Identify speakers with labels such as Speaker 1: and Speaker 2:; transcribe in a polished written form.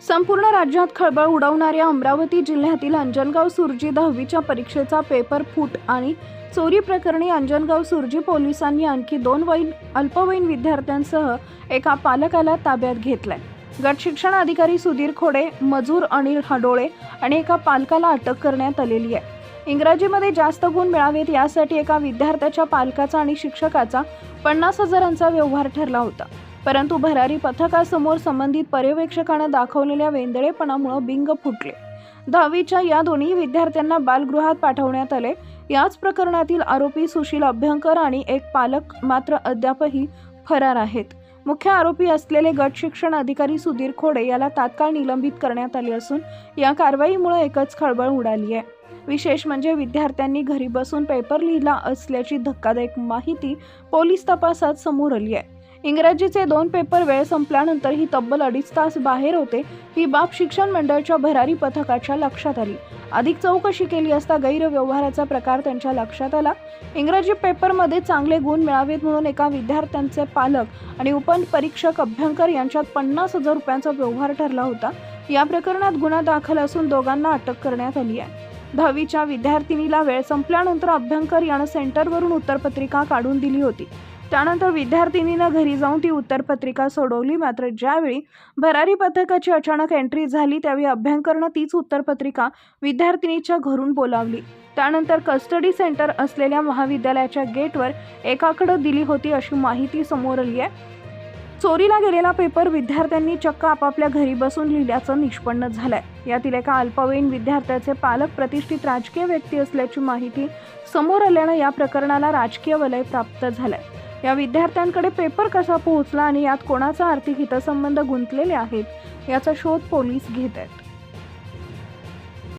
Speaker 1: संपूर्ण राज्यात खळबळ उडवणाऱ्या अमरावती जिल्ह्यातील अंजनगाव सुर्जी 10वीच्या परीक्षेचा पेपर फूट आणि चोरी प्रकरणी अंजनगाव सुर्जी पोलिसांनी आणखी 2 अल्पवयीन विद्यार्थ्यांसह एका पालकाला ताब्यात घेतलाय। गट शिक्षण अधिकारी सुधीर खोडे, मजूर अनिल हडोळे आणि एका पालकाला अटक करण्यात आलेली आहे। इंग्रजीमध्ये जास्त गुण मिळावेत यासाठी एका विद्यार्थ्याच्या पालकाचा आणि शिक्षकाचा 50,000चा व्यवहार ठरला होता। परंतु भरारी पथकासमोर संबंधित पर्यवेक्षकाने दाखवलेल्या वेंदळेपणामुळे बिंग फुटले। 10वीच्या या दोन्ही विद्यार्थ्यांना बालगृहात पाठवण्यात आले। याच प्रकरणातील आरोपी सुशील अभ्यंकर आणि एक पालक मात्र अद्यापही फरार आहेत। मुख्य आरोपी असलेले गट शिक्षण अधिकारी सुधीर खोडे याला तात्काळ निलंबित करण्यात आले असून या कारवाईमुळे एकच खळबळ उडाली आहे। विशेष म्हणजे विद्यार्थ्यांनी घरी बसून पेपर लिहिला असल्याची धक्कादायक माहिती पोलीस तपासात समोर आली आहे। इंग्रजीचे 2 पेपर वेळ संपल्यानंतरही तब्बल 2.5 तास बाहेर होते। ही बाब शिक्षण मंडळाच्या भरारी पथकाच्या लक्षात आली। अधिक चौकशी केली असता गैरव्यवहाराचा प्रकार त्यांच्या लक्षात आला। इंग्रजी पेपरमध्ये चांगले गुण मिळावेत म्हणून एका विद्यार्थ्यांचे पालक आणि उपपरीक्षक अभ्यंकर यांच्यात 50,000 रुपयांचा व्यवहार ठरला होता। या प्रकरणात गुन्हा दाखल असून दोघांना अटक करण्यात आली आहे। 10वीच्या विद्यार्थिनीला वेळ संपल्यानंतर अभ्यंकर यानं सेंटरवरून उत्तरपत्रिका काढून दिली होती। त्यानंतर विद्यार्थिनीनं घरी जाऊन ती उत्तरपत्रिका सोडवली। मात्र ज्यावेळी भरारी पथकाची अचानक एंट्री झाली त्यावेळी अभ्यंकरनं तीच उत्तरपत्रिका विद्यार्थिनीच्या घरून बोलावली। त्यानंतर कस्टडी सेंटर असलेल्या महाविद्यालयाच्या गेटवर एकाकडे दिली होती अशी माहिती समोर आली आहे। चोरीला गेलेला पेपर विद्यार्थ्यांनी चक्क आपापल्या घरी बसून लिहिल्याचं निष्पन्न झालंय। यातील एका अल्पवयीन विद्यार्थ्याचे पालक प्रतिष्ठित राजकीय व्यक्ती असल्याची माहिती समोर आल्यानं या प्रकरणाला राजकीय वलय प्राप्त झालंय। या विद्यार्थ्यांकडे पेपर कसा पोहोचला आणि यात कोणाचा आर्थिक हितसंबंध गुंतलेले आहेत याचा शोध पोलीस घेत आहेत।